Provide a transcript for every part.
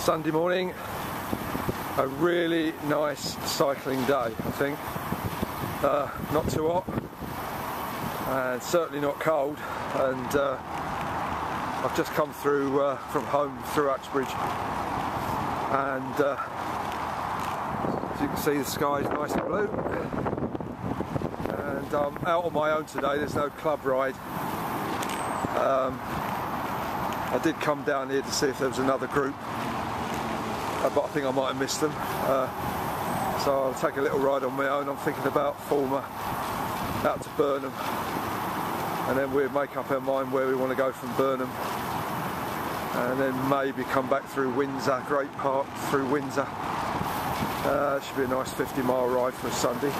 Sunday morning, a really nice cycling day, I think. Not too hot and certainly not cold, and I've just come through from home through Uxbridge, and as you can see the sky's nice and blue, and I'm out on my own today. There's no club ride. I did come down here to see if there was another group, but I think I might have missed them, so I'll take a little ride on my own. I'm thinking about Fulmer out to Burnham, and then we'll make up our mind where we want to go from Burnham, and then maybe come back through Windsor, Great Park through Windsor. Should be a nice 50-mile ride for a Sunday,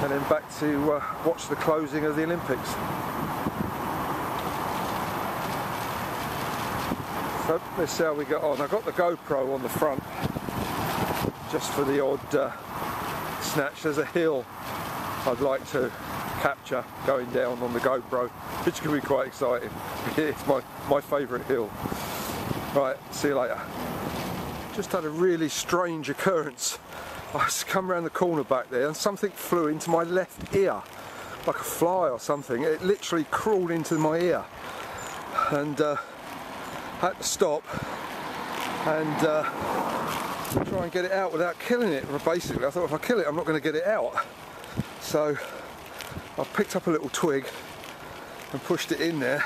and then back to watch the closing of the Olympics. So let's see how we get on. I've got the GoPro on the front just for the odd snatch. There's a hill I'd like to capture going down on the GoPro, which can be quite exciting. It's my favourite hill. Right, see you later. Just had a really strange occurrence. I just come around the corner back there and something flew into my left ear, like a fly or something. It literally crawled into my ear, and had to stop and try and get it out without killing it. Basically, I thought if I kill it, I'm not going to get it out. So I picked up a little twig and pushed it in there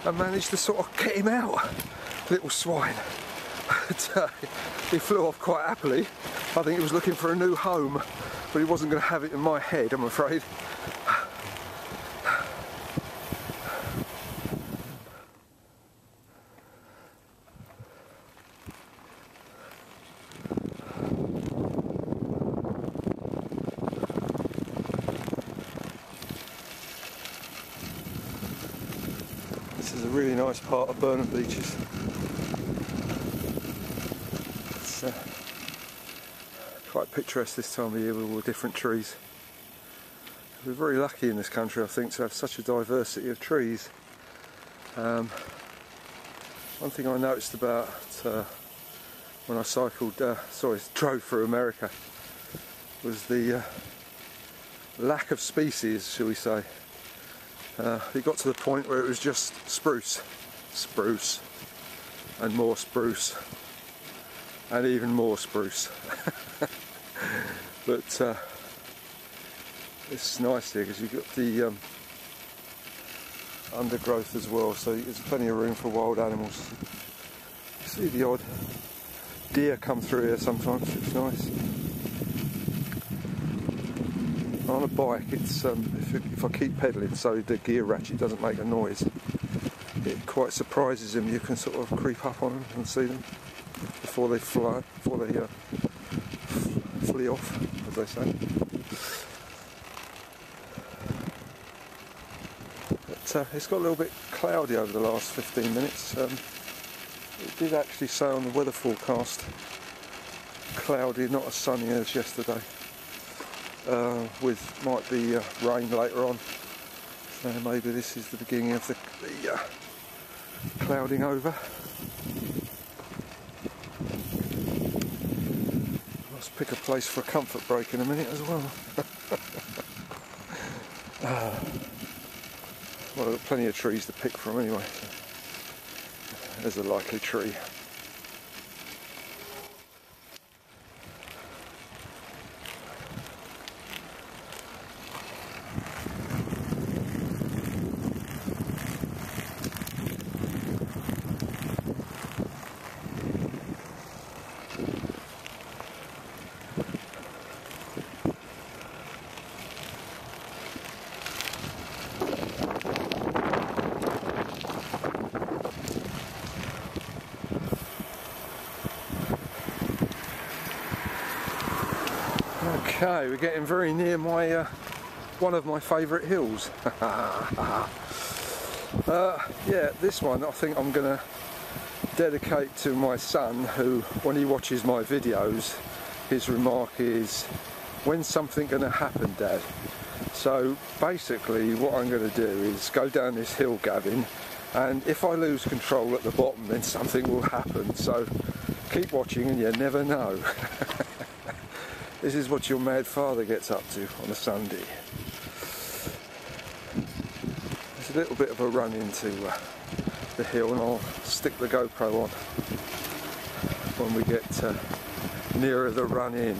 and managed to sort of get him out. Little swine. But, he flew off quite happily. I think he was looking for a new home, but he wasn't going to have it in my head, I'm afraid. This is a really nice part of Burnham Beaches. It's quite picturesque this time of year with all the different trees. We're very lucky in this country, I think, to have such a diversity of trees. One thing I noticed about when I drove through America was the lack of species, shall we say. It got to the point where it was just spruce, and more spruce, and even more spruce. But it's nice here because you've got the undergrowth as well, so there's plenty of room for wild animals. You see the odd deer come through here sometimes. It's nice. On a bike, it's if I keep pedalling so the gear ratchet doesn't make a noise, it quite surprises them. You can sort of creep up on them and see them before they fly, flee off, as they say. But it's got a little bit cloudy over the last 15 minutes. It did actually say on the weather forecast cloudy, not as sunny as yesterday. With might be rain later on, so maybe this is the beginning of the clouding over. Must pick a place for a comfort break in a minute as well. Well, I've got plenty of trees to pick from anyway, so there's a likely tree. Okay, we're getting very near my one of my favourite hills. Yeah, this one I think I'm going to dedicate to my son, who, when he watches my videos, his remark is, "When's something going to happen, Dad?" So basically what I'm going to do is go down this hill, Gavin, and if I lose control at the bottom, then something will happen. So keep watching and you never know. This is what your mad father gets up to on a Sunday. There's a little bit of a run into the hill, and I'll stick the GoPro on when we get nearer the run in.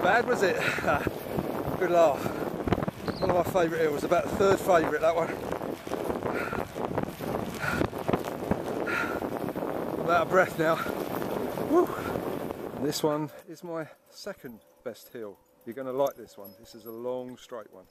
Bad, was it? Good laugh. One of my favourite hills, about the third favourite, that one. I'm out of breath now. Woo. And this one is my second best hill. You're going to like this one. This is a long straight one.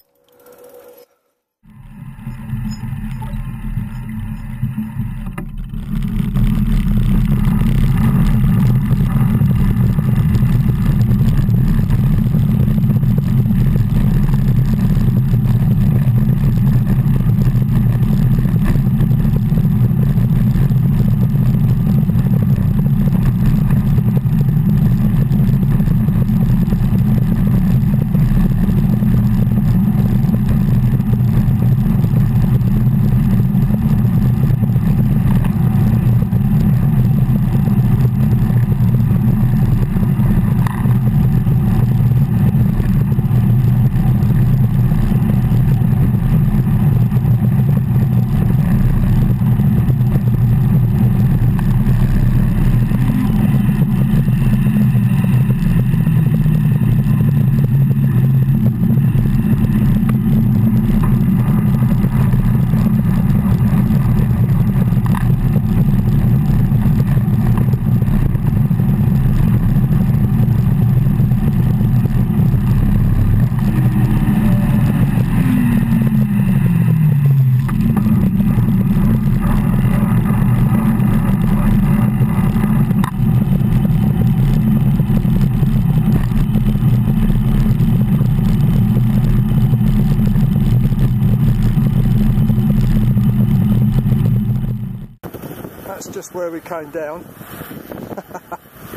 that's where we came down.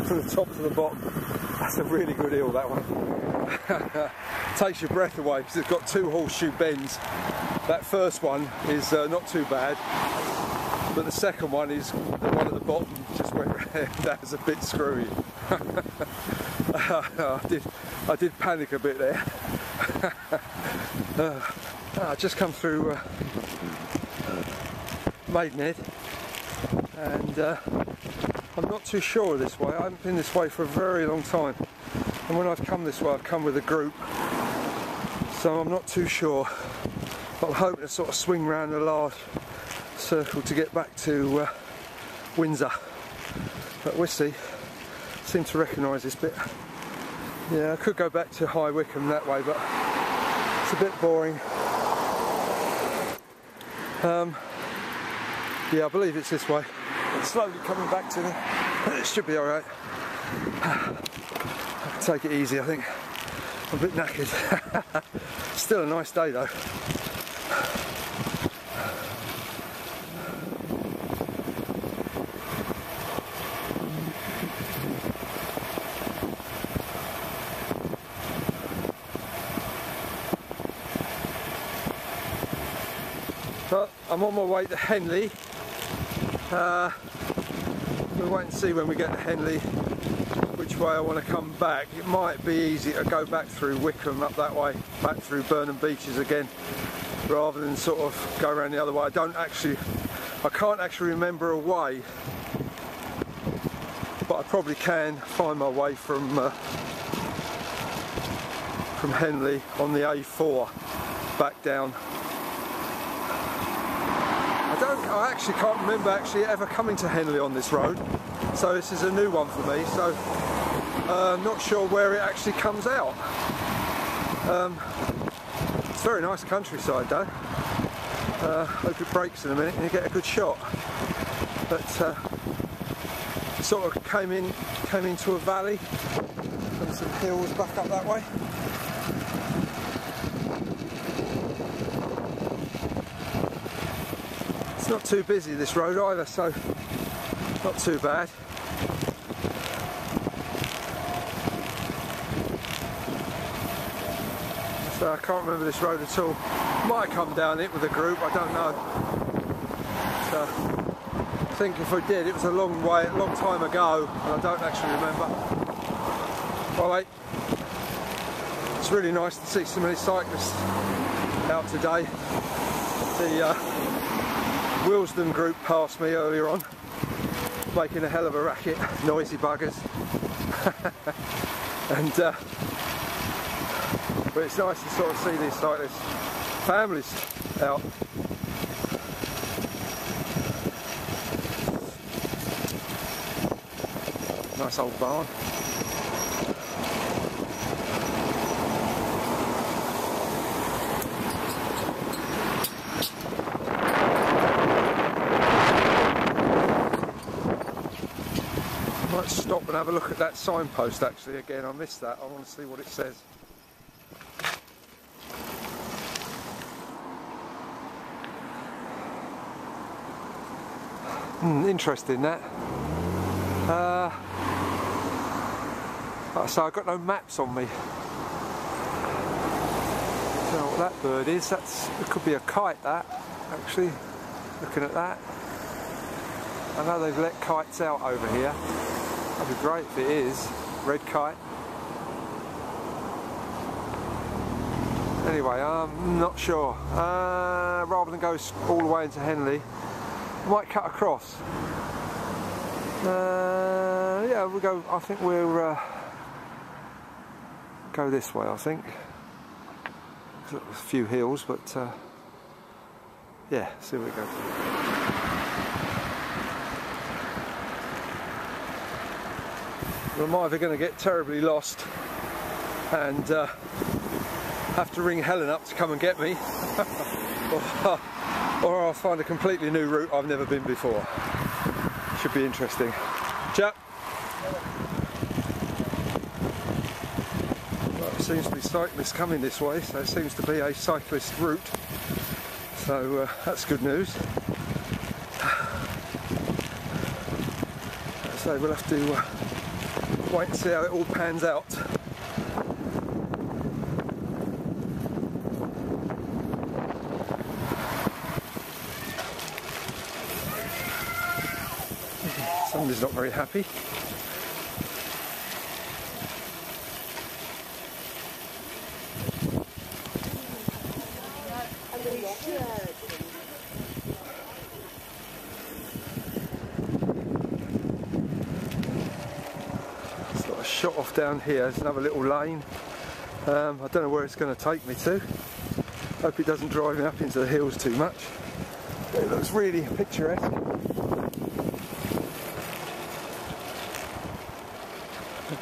From the top to the bottom. That's a really good hill, that one. Takes your breath away because it's got 2 horseshoe bends. That first one is not too bad, but the second one is the one at the bottom just went round. That was a bit screwy. I did panic a bit there. I just come through Maidenhead, and I'm not too sure of this way. I haven't been this way for a very long time, and when I've come this way I've come with a group, so I'm not too sure, but I'm hoping to sort of swing round a large circle to get back to Windsor, but we'll see. Seem to recognise this bit. Yeah, I could go back to High Wycombe that way, but it's a bit boring. Yeah, I believe it's this way. It's slowly coming back to me. It should be alright. I can take it easy, I think. I'm a bit knackered. Still a nice day though. But I'm on my way to Henley. We'll wait and see when we get to Henley which way I want to come back. It might be easy to go back through Wycombe up that way, back through Burnham Beeches again, rather than sort of go around the other way. I can't actually remember a way, but I probably can find my way from Henley on the A4 back down. I actually can't remember ever coming to Henley on this road, so this is a new one for me, so I'm not sure where it actually comes out. It's a very nice countryside though. Hope it breaks in a minute and you get a good shot. But sort of came into a valley and some hills back up that way. It's not too busy this road either, so not too bad. So I can't remember this road at all. Might have come down it with a group, I don't know. So I think if I did, it was a long time ago, and I don't actually remember. Alright, it's really nice to see so many cyclists out today. The Wilsden group passed me earlier on, making a hell of a racket, noisy buggers. And but it's nice to sort of see these cyclists, families out. Nice old barn. Might stop and have a look at that signpost actually again. I missed that. I want to see what it says. Interesting that. So I've got no maps on me. Don't know what that bird is. It could be a kite, that actually. Looking at that. I know they've let kites out over here. That'd be great if it is. Red kite. Anyway, I'm not sure. Rather than go all the way into Henley, I might cut across. Yeah, we'll go. I think we'll go this way. I think. There's a few hills, but yeah, see where we go. Well, I'm either going to get terribly lost and have to ring Helen up to come and get me, or I'll find a completely new route I've never been before. Should be interesting. Chap. Well, it seems to be cyclists coming this way, so it seems to be a cyclist route. So that's good news. So we'll have to wait and see how it all pans out. Somebody's not very happy. It's got a shot off down here. There's another little lane. I don't know where it's going to take me to. Hope it doesn't drive me up into the hills too much. But it looks really picturesque.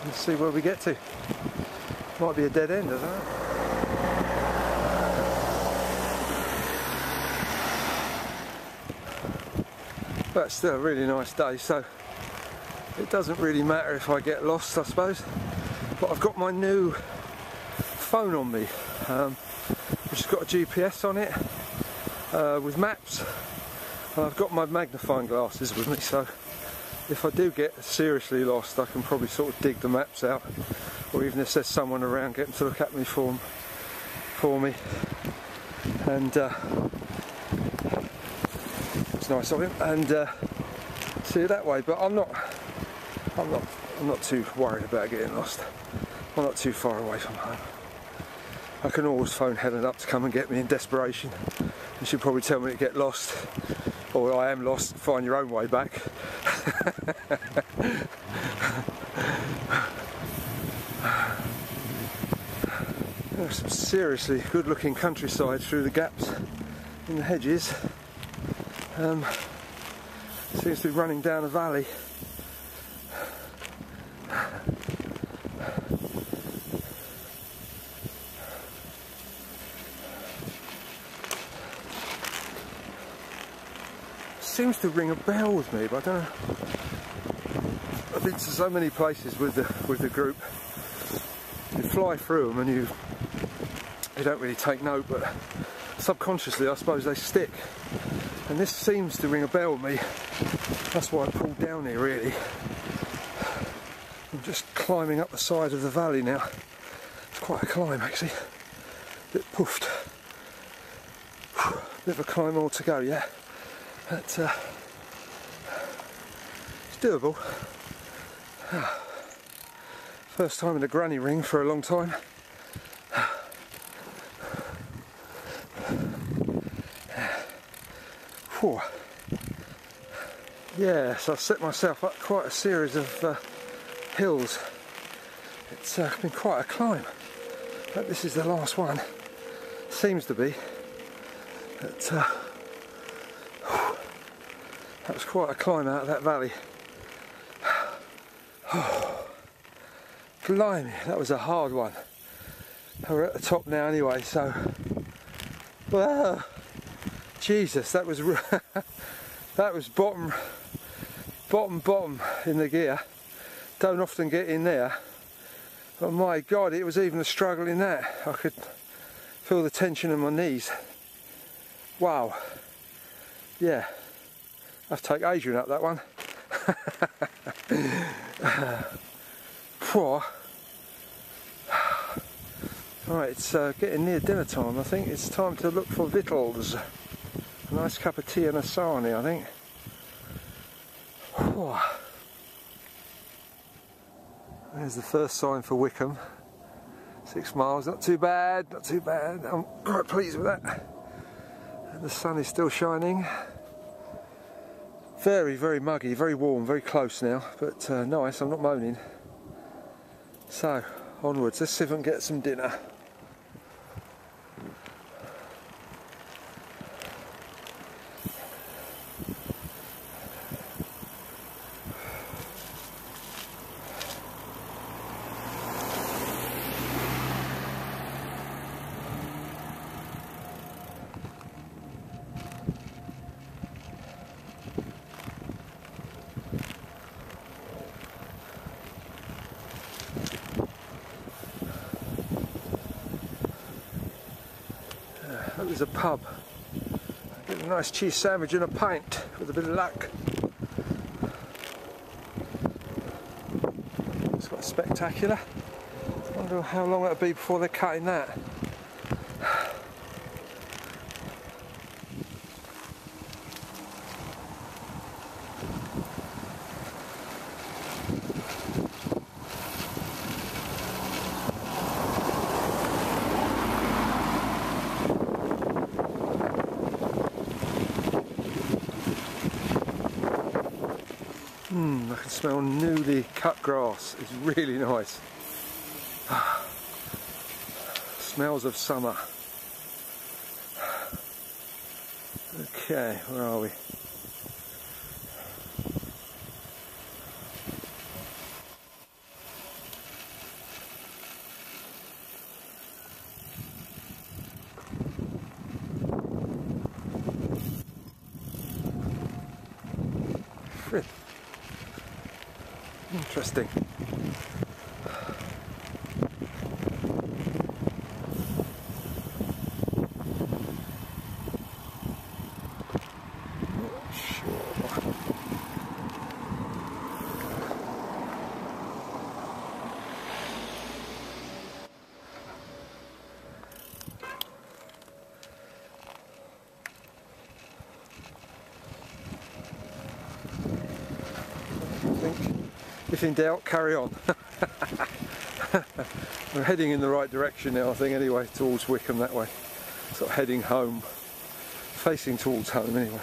Let's see where we get to. Might be a dead end, doesn't it? But it's still a really nice day, so it doesn't really matter if I get lost, I suppose. But I've got my new phone on me, which has got a GPS on it with maps, and I've got my magnifying glasses with me, so if I do get seriously lost, I can probably sort of dig the maps out, or even if there's someone around, get them to look at me for me. And it's nice of him, and see it that way. But I'm not too worried about getting lost. I'm not too far away from home. I can always phone Helen up to come and get me in desperation, and she'll probably tell me to get lost, or I am lost, find your own way back. There's some seriously good looking countryside through the gaps in the hedges. Seems to be running down a valley. Seems to ring a bell with me, but I don't know. I've been to so many places with the group. You fly through them and you don't really take note, but subconsciously I suppose they stick. And this seems to ring a bell with me. That's why I pulled down here, really. I'm just climbing up the side of the valley now. It's quite a climb, actually. A bit puffed. Bit of a climb all to go, yeah. But it's doable. First time in a granny ring for a long time. Whew. Yeah, so I've set myself up quite a series of hills. It's been quite a climb, but this is the last one. Seems to be. But, that was quite a climb out of that valley. Oh, blimey, that was a hard one. We're at the top now anyway, so... Well, Jesus, that was that was bottom in the gear. Don't often get in there. But my God, it was even a struggle in that. I could feel the tension in my knees. Wow. Yeah. I have to take Adrian up that one. Poor. Right, it's getting near dinner time. I think it's time to look for victuals. A nice cup of tea and a sarnie, I think. There's the first sign for Wickham. 6 miles, not too bad, not too bad. I'm quite pleased with that. And the sun is still shining. Very, very muggy, very warm, very close now, but nice, I'm not moaning. So, onwards, let's see if I can get some dinner. There's a pub. Get a nice cheese sandwich and a pint with a bit of luck. spectacular. I wonder how long it'll be before they're cutting that. I can smell newly cut grass. It's really nice. Smells of summer. Okay, where are we? Interesting. Not sure. If in doubt, carry on. We're heading in the right direction now, I think, anyway, towards Wickham that way. Sort of heading home, facing towards home anyway.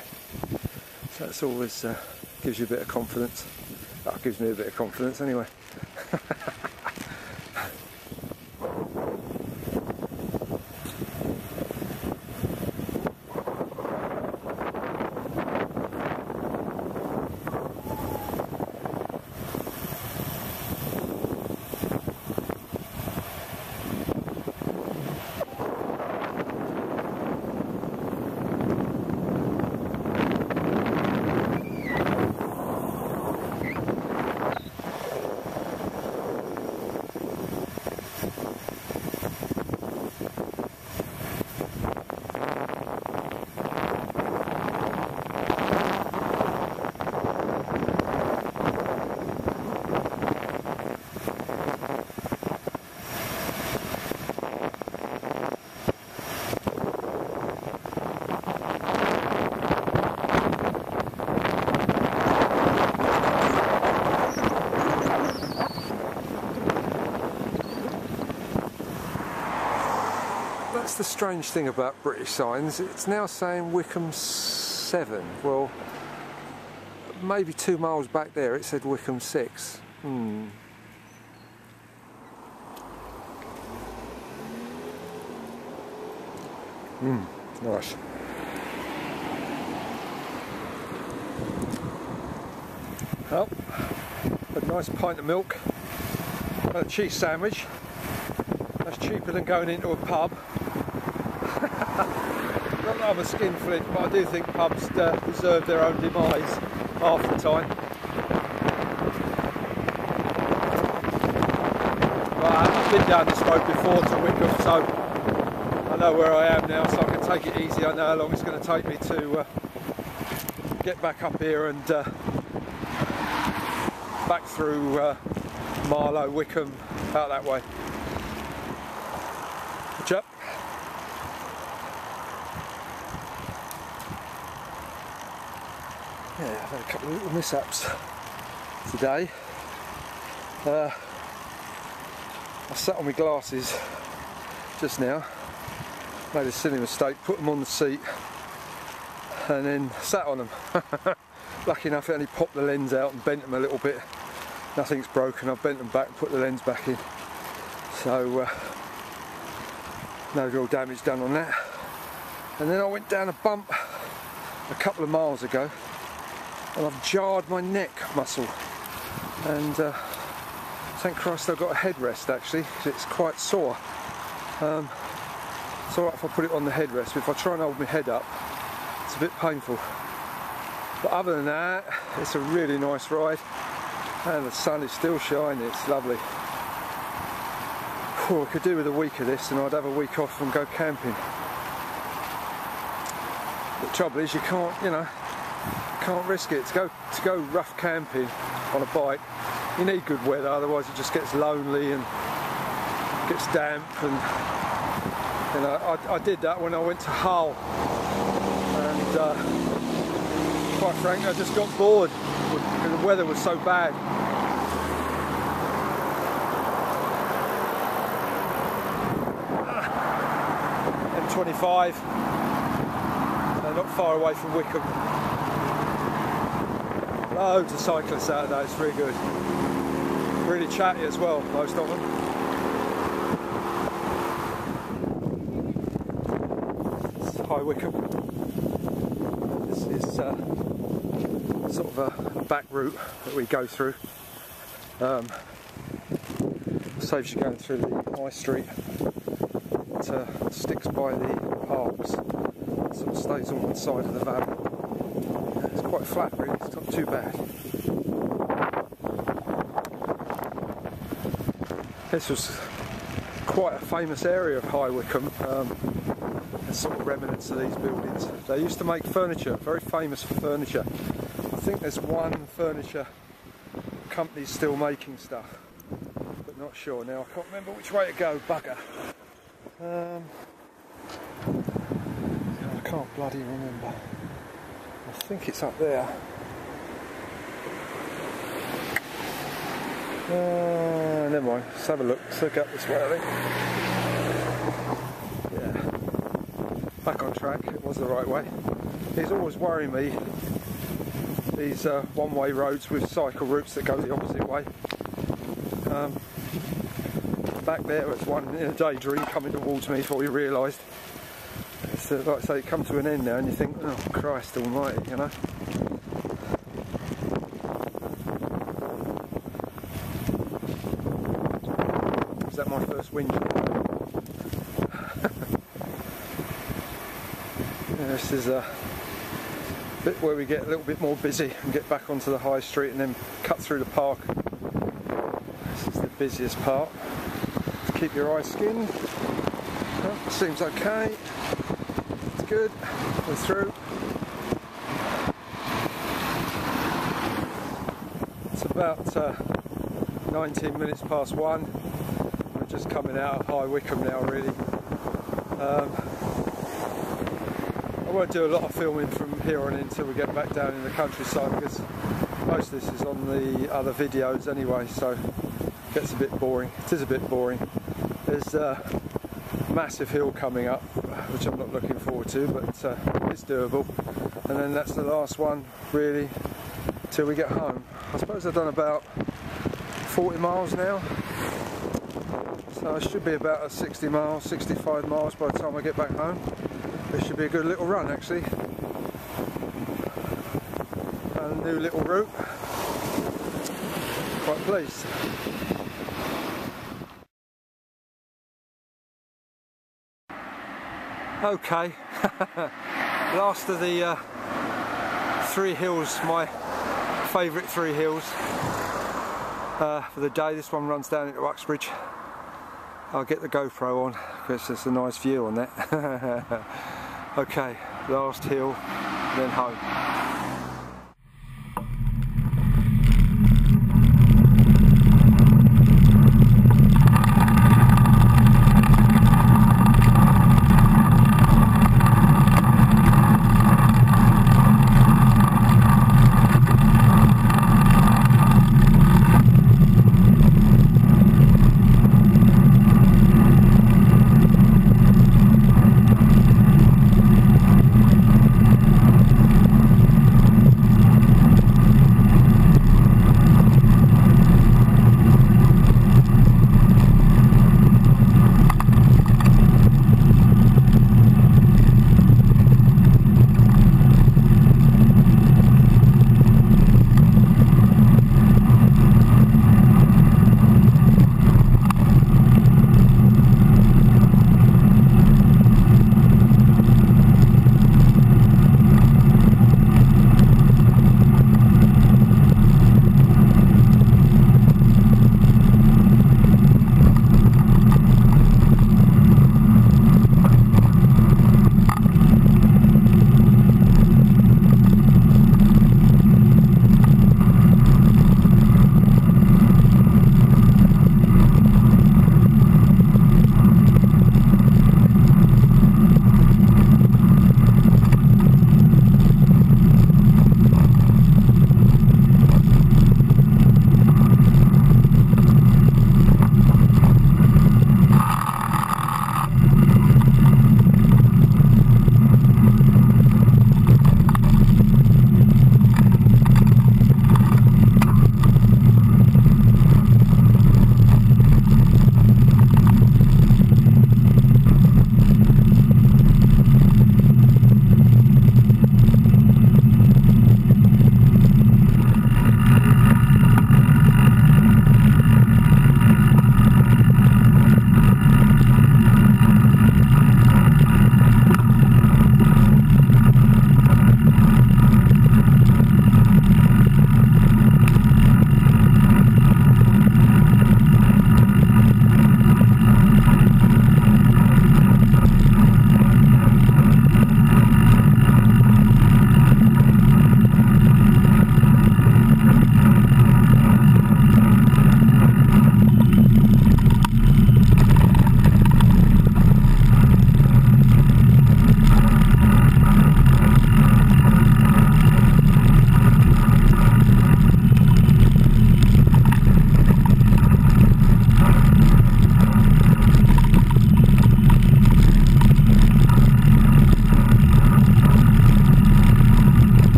So that's always gives you a bit of confidence. That gives me a bit of confidence anyway. That's the strange thing about British signs. It's now saying Wickham 7. Well, maybe 2 miles back there it said Wickham 6. Nice. Well, a nice pint of milk and a cheese sandwich. That's cheaper than going into a pub. Not that I'm a skinflint, but I do think pubs deserve their own demise half the time. Right, I've been down this road before to Wickham, so I know where I am now, so I can take it easy. I know how long it's going to take me to get back up here and back through Marlon, Wickham, out that way. Watch up. Yeah, I've had a couple of little mishaps today. I sat on my glasses just now, made a silly mistake, put them on the seat and then sat on them. Lucky enough it only popped the lens out and bent them a little bit. Nothing's broken, I've bent them back and put the lens back in. So no real damage done on that. And then I went down a bump a couple of miles ago and I've jarred my neck muscle, and thank Christ I've got a headrest actually, because it's quite sore. It's alright if I put it on the headrest, but if I try and hold my head up it's a bit painful. But other than that, it's a really nice ride and the sun is still shining, it's lovely. I could do with a week of this and I'd have a week off and go camping. The trouble is you can't, you know, can't risk it. To go rough camping on a bike you need good weather, otherwise it just gets lonely and gets damp. And you know, I did that when I went to Hull, and quite frankly I just got bored because the weather was so bad. M25, not far away from Wickham. Loads of cyclists out there, it's really good. Really chatty as well, most of them. It's High Wickham. This is sort of a back route that we go through. Saves you going through the high street. It sticks by the parks, sort of stays on one side of the valley. It's quite flat really, it's not too bad. This was quite a famous area of High Wickham. There's sort of remnants of these buildings. They used to make furniture, very famous for furniture. I think there's one furniture company still making stuff, but not sure now. I can't remember which way to go, bugger. I can't bloody remember. I think it's up there. Never mind, let's have a look. Let's look up this way, I think. Yeah. Back on track, it was the right way. These always worry me, these one-way roads with cycle routes that go the opposite way. Back there was one in a daydream coming towards me before we realised. It's like I say, come to an end now and you think, oh Christ almighty, you know. Is that my first whinge? Yeah, this is a bit where we get a little bit more busy and get back onto the high street and then cut through the park. This is the busiest part. Keep your eyes skinned. Oh, seems okay. It's good. We're through. It's about 19 minutes past 1. We're just coming out of High Wickham now, really. I won't do a lot of filming from here on in until we get back down in the countryside, because most of this is on the other videos anyway, so it gets a bit boring. It is a bit boring. There's a massive hill coming up, which I'm not looking forward to, but it's doable. And then that's the last one, really, till we get home. I suppose I've done about 40 miles now, so I should be about a 60 miles, 65 miles by the time I get back home. This should be a good little run, actually. And a new little route. Quite pleased. Okay, last of the 3 hills, my favourite 3 hills for the day. This one runs down into Uxbridge. I'll get the GoPro on because there's a nice view on that. Okay, last hill, then home.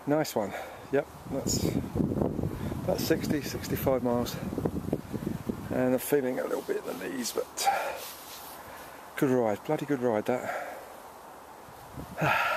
Nice one. Yep, that's about 60, 65 miles. And I'm feeling a little bit in the knees, but good ride, bloody good ride that.